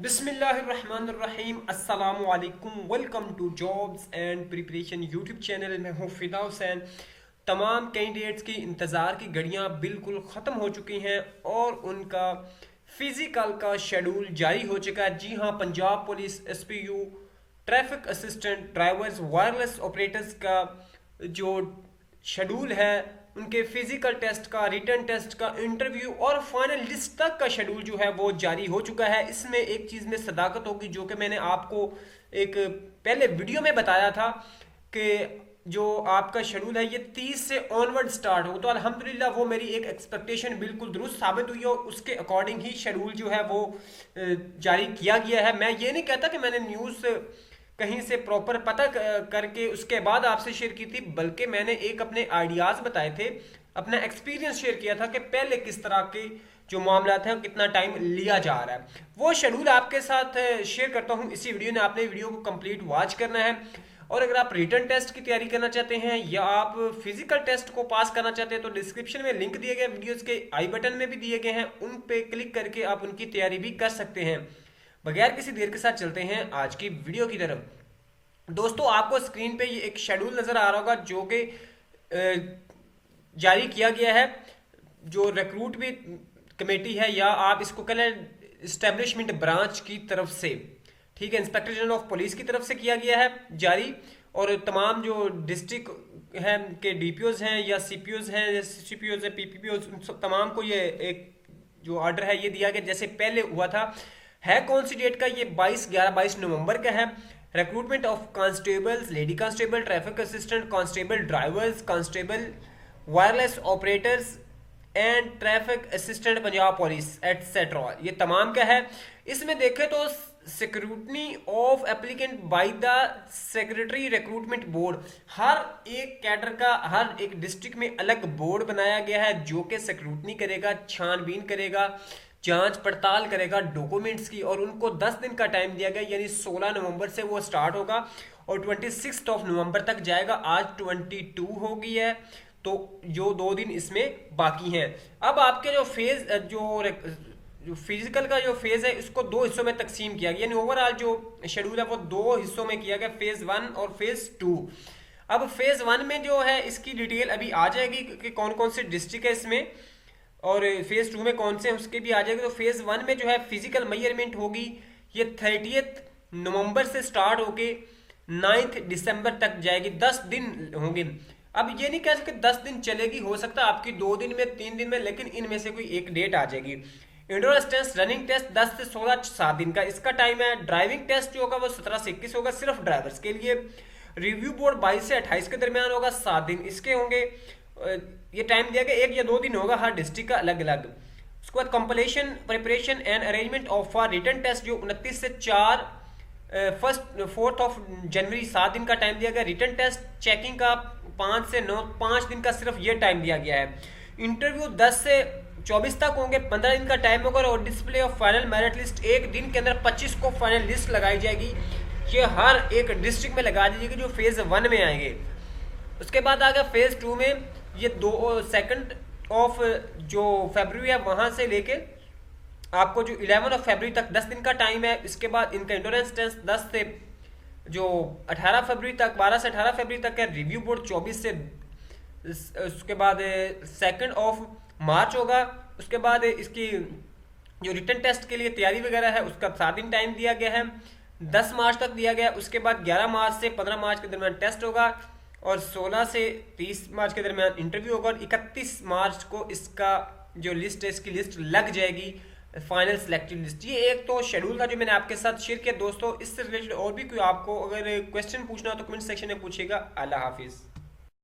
बिस्मिल्लाहिर्रहमानिर्रहीम अस्सलामुअलैकुम। Welcome to jobs and preparation YouTube channel. मैं हूँ फिदा हुसैन। तमाम कैंडिडेट्स की इंतज़ार की घड़ियाँ बिल्कुल ख़त्म हो चुकी हैं और उनका फिज़िकल का शेड्यूल जारी हो चुका है। जी हाँ, Punjab police SPU traffic assistant drivers wireless operators का जो शेड्यूल है, उनके फिजिकल टेस्ट का, रिटन टेस्ट का, इंटरव्यू और फाइनल लिस्ट तक का शेड्यूल जो है वो जारी हो चुका है। इसमें एक चीज़ में सदाकत होगी जो कि मैंने आपको एक पहले वीडियो में बताया था कि जो आपका शेड्यूल है ये 30 से ऑनवर्ड स्टार्ट हो, तो अल्हम्दुलिल्लाह वो मेरी एक एक्सपेक्टेशन बिल्कुल दुरुस्त साबित हुई और उसके अकॉर्डिंग ही शेड्यूल जो है वो जारी किया गया है। मैं ये नहीं कहता कि मैंने न्यूज़ कहीं से प्रॉपर पता करके उसके बाद आपसे शेयर की थी, बल्कि मैंने एक अपने आइडियाज़ बताए थे, अपना एक्सपीरियंस शेयर किया था कि पहले किस तरह के जो मामला है कितना टाइम लिया जा रहा है। वो शेड्यूल आपके साथ शेयर करता हूँ इसी वीडियो में। आपने वीडियो को कंप्लीट वॉच करना है और अगर आप रिटन टेस्ट की तैयारी करना चाहते हैं या आप फिजिकल टेस्ट को पास करना चाहते हैं तो डिस्क्रिप्शन में लिंक दिए गए, वीडियोस के आई बटन में भी दिए गए हैं, उन पे क्लिक करके आप उनकी तैयारी भी कर सकते हैं। बगैर किसी देर के साथ चलते हैं आज की वीडियो की तरफ। दोस्तों, आपको स्क्रीन पे ये एक शेड्यूल नजर आ रहा होगा जो कि जारी किया गया है, जो रिक्रूटमेंट कमेटी है या आप इसको कह लें इस्टेब्लिशमेंट ब्रांच की तरफ से, ठीक है, इंस्पेक्टर जनरल ऑफ पुलिस की तरफ से किया गया है जारी। और तमाम जो डिस्ट्रिक्ट हैं के डीपीओज हैं या सीपीओज हैं या सीपीओज है पीपीपीओज, तमाम को ये एक जो ऑर्डर है ये दिया गया जैसे पहले हुआ था। है कौन सी डेट का? ये 22 नवंबर का है। Recruitment of constables, lady constable, traffic assistant, constable drivers, constable wireless operators and traffic assistant Punjab police etcetera, ये तमाम का है। इसमें देखें तो scrutiny of applicant by the secretary recruitment board, हर एक कैडर का हर एक डिस्ट्रिक्ट में अलग बोर्ड बनाया गया है जो कि सिक्रूटनी करेगा, छानबीन करेगा, जांच पड़ताल करेगा डॉक्यूमेंट्स की, और उनको 10 दिन का टाइम दिया गया, यानी 16 नवंबर से वो स्टार्ट होगा और 26 नवंबर तक जाएगा। आज 22 हो गई है तो जो 2 दिन इसमें बाकी हैं। अब आपके जो फेज जो फिजिकल का जो फेज है इसको 2 हिस्सों में तकसीम किया गया, यानी ओवरऑल जो शेड्यूल है वो 2 हिस्सों में किया गया, फेज 1 और फेज 2। अब फेज 1 में जो है इसकी डिटेल अभी आ जाएगी कि कौन कौन से डिस्ट्रिक्ट है इसमें, और फेज 2 में कौन से हैं उसके भी आ जाएगी। तो फेज 1 में जो है फिजिकल मेजरमेंट होगी, ये 30 नवंबर से स्टार्ट होके 9 दिसंबर तक जाएगी, 10 दिन होंगे। अब ये नहीं कह सकते 10 दिन चलेगी, हो सकता है आपकी 2 दिन में 3 दिन में, लेकिन इनमें से कोई एक डेट आ जाएगी। इंडोर टेस्ट रनिंग टेस्ट 10 से 16 7 दिन का इसका टाइम है। ड्राइविंग टेस्ट जो होगा वो 17 से 21 होगा सिर्फ ड्राइवर्स के लिए। रिव्यू बोर्ड 22 से 28 के दरमियान होगा, 7 दिन इसके होंगे। ये टाइम दिया गया, 1 या 2 दिन होगा हर डिस्ट्रिक्ट का अलग अलग। उसके बाद completion preparation and arrangement of for written test जो 29 से 4 जनवरी 7 दिन का टाइम दिया गया। रिटन टेस्ट चेकिंग का 5 से 9 5 दिन का सिर्फ ये टाइम दिया गया है। इंटरव्यू 10 से 24 तक होंगे, 15 दिन का टाइम होगा। और display of final merit list 1 दिन के अंदर 25 को फाइनल लिस्ट लगाई जाएगी, ये हर एक डिस्ट्रिक्ट में लगा दी जाएगी जो फेज 1 में आएंगे। उसके बाद आ गया फेज 2 में, ये 2 जो फरवरी है वहां से लेके आपको जो 11 फरवरी तक 10 दिन का टाइम है। इसके बाद इनका इंडोरेंस टेस्ट 10 से जो 18 फरवरी तक, 12 से 18 फरवरी तक है। रिव्यू बोर्ड 24 से, उसके बाद 2 मार्च होगा। उसके बाद इसकी जो रिटन टेस्ट के लिए तैयारी वगैरह है उसका 7 दिन टाइम दिया गया है, 10 मार्च तक दिया गया है। उसके बाद 11 मार्च से 15 मार्च के दरमियान टेस्ट होगा और 16 से 30 मार्च के दरमियान इंटरव्यू होगा और 31 मार्च को इसका जो लिस्ट है इसकी लिस्ट लग जाएगी, फाइनल सिलेक्टिव लिस्ट। ये एक तो शेड्यूल था जो मैंने आपके साथ शेयर किया। दोस्तों, इससे रिलेटेड और भी कोई आपको अगर क्वेश्चन पूछना हो तो कमेंट सेक्शन में पूछेगा। अल्लाह हाफिज़।